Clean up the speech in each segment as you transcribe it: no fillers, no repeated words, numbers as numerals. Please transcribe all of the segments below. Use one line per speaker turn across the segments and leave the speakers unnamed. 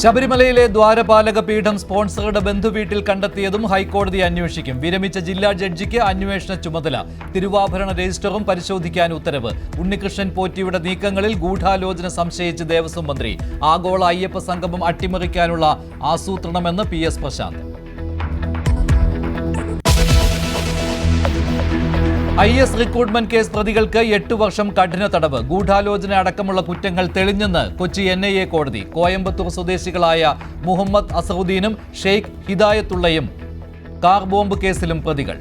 ശബരിമലയിലെ ദ്വാരപാലക പീഠം സ്പോൺസറുടെ ബന്ധുവീട്ടിൽ കണ്ടെത്തിയതും ഹൈക്കോടതി അന്വേഷിക്കും. വിരമിച്ച ജില്ലാ ജഡ്ജിക്ക് അന്വേഷണ ചുമതല. തിരുവാഭരണ രജിസ്റ്ററും പരിശോധിക്കാൻ ഉത്തരവ്. ഉണ്ണികൃഷ്ണൻ പോറ്റിയുടെ നീക്കങ്ങളിൽ ഗൂഢാലോചന സംശയിച്ച് ദേവസ്വം മന്ത്രി. ആഗോള അയ്യപ്പ സംഗമം അട്ടിമറിക്കാനുള്ള ആസൂത്രണമെന്ന് PS Prashanth. IS recruitment case പ്രതികൾക്ക് 8 വർഷം കഠിന തടവ്. ഗൂഢാലോചന അടക്കമുള്ള കുറ്റങ്ങൾ തെളിഞ്ഞെന്ന് കൊച്ചി NIA കോടതി. കോയമ്പത്തൂർ സ്വദേശികളായ മുഹമ്മദ് അസറുദ്ദീനും ഷെയ്ഖ് ഹിദായത്തുള്ളയും കാർ ബോംബ് കേസിലും പ്രതികൾ.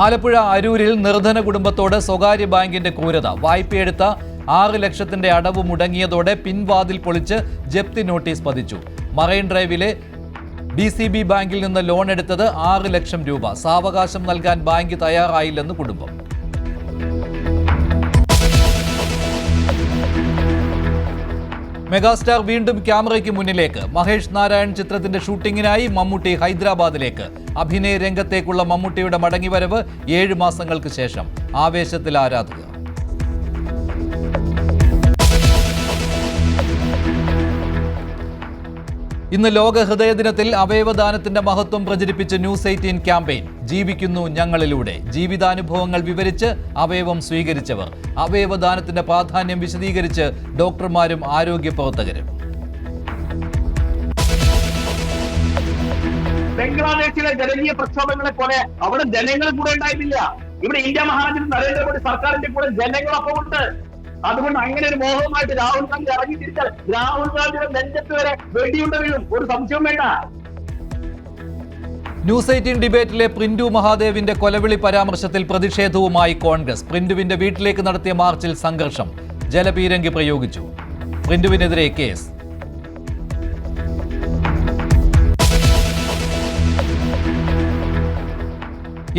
ആലപ്പുഴ അരൂരിൽ നിർധന കുടുംബത്തോട് സ്വകാര്യ ബാങ്കിന്റെ ക്രൂരത. വായ്പയെടുത്ത 6 ലക്ഷത്തിന്റെ അടവ് മുടങ്ങിയതോടെ പിൻവാതിൽ പൊളിച്ച് ജപ്തി നോട്ടീസ് പതിച്ചു. മറൈൻ ഡ്രൈവിലെ DCB ബാങ്കിൽ നിന്ന് ലോൺ എടുത്തത് 6 ലക്ഷം രൂപ. സാവകാശം നൽകാൻ ബാങ്ക് തയ്യാറായില്ലെന്ന് കുടുംബം. മെഗാസ്റ്റാർ വീണ്ടും ക്യാമറയ്ക്ക് മുന്നിലേക്ക്. മഹേഷ് നാരായൺ ചിത്രത്തിന്റെ ഷൂട്ടിങ്ങിനായി മമ്മൂട്ടി ഹൈദരാബാദിലേക്ക്. അഭിനയ രംഗത്തേക്കുള്ള മമ്മൂട്ടിയുടെ മടങ്ങിവരവ് 7 മാസങ്ങൾക്ക് ശേഷം. ആവേശത്തിൽ ആരാധകർ. ഇന്ന് ലോക ഹൃദയ ദിനത്തിൽ അവയവദാനത്തിന്റെ മഹത്വം പ്രചരിപ്പിച്ച് News 18 ക്യാമ്പയിൻ. ജീവിക്കുന്നു ഞങ്ങളിലൂടെ. ജീവിതാനുഭവങ്ങൾ വിവരിച്ച് അവയവം സ്വീകരിച്ചവർ. അവയവദാനത്തിന്റെ പ്രാധാന്യം വിശദീകരിച്ച് ഡോക്ടർമാരും ആരോഗ്യ പ്രവർത്തകരും.
ബംഗ്ലാദേശിലെ ജനകീയ പ്രക്ഷോഭങ്ങളെ പോലെ അവിടെ ജനങ്ങൾ കൂടെ ഉണ്ടായിരുന്നില്ല. ഇവിടെ ഇന്ത്യ മഹാരാജ്യത്തിൽ നരേന്ദ്രമോദി സർക്കാരിന്റെ കൂടെ ജനങ്ങളൊപ്പം ഉണ്ട്. അതുകൊണ്ട് അങ്ങനെ ഒരു മോഹവുമായിട്ട് രാഹുൽ ഗാന്ധി ഇറങ്ങി തിരിച്ചാൽ രാഹുൽ ഗാന്ധിയുടെ നെഞ്ചത്ത് വരെ വെടിയുണ്ട വീഴും. ഒരു സംശയവും വേണ്ട.
News 18 ഡിബേറ്റിലെ പ്രിന്റു മഹാദേവിന്റെ കൊലവിളി പരാമർശത്തിൽ പ്രതിഷേധവുമായി കോൺഗ്രസ്. പ്രിന്റുവിന്റെ വീട്ടിലേക്ക് നടത്തിയ മാർച്ചിൽ സംഘർഷം. ജലപീരങ്കി പ്രയോഗിച്ചു. പ്രിന്റുവിനെതിരെ കേസ്.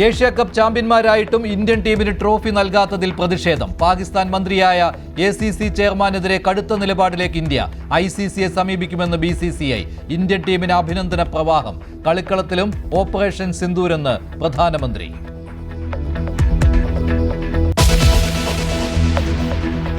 ഏഷ്യ കപ്പ് ചാമ്പ്യന്മാരായിട്ടും ഇന്ത്യൻ ടീമിന് ട്രോഫി നൽകാത്തതിൽ പ്രതിഷേധം. പാകിസ്ഥാൻ മന്ത്രിയായ ACC ചെയർമാനെതിരെ കടുത്ത നിലപാടിലേക്ക് ഇന്ത്യ. ICCയെ സമീപിക്കുമെന്ന് BCCI. ഇന്ത്യൻ ടീമിന് അഭിനന്ദന പ്രവാഹം. കളിക്കളത്തിലും ഓപ്പറേഷൻ സിന്ദൂരെന്ന് പ്രധാനമന്ത്രി.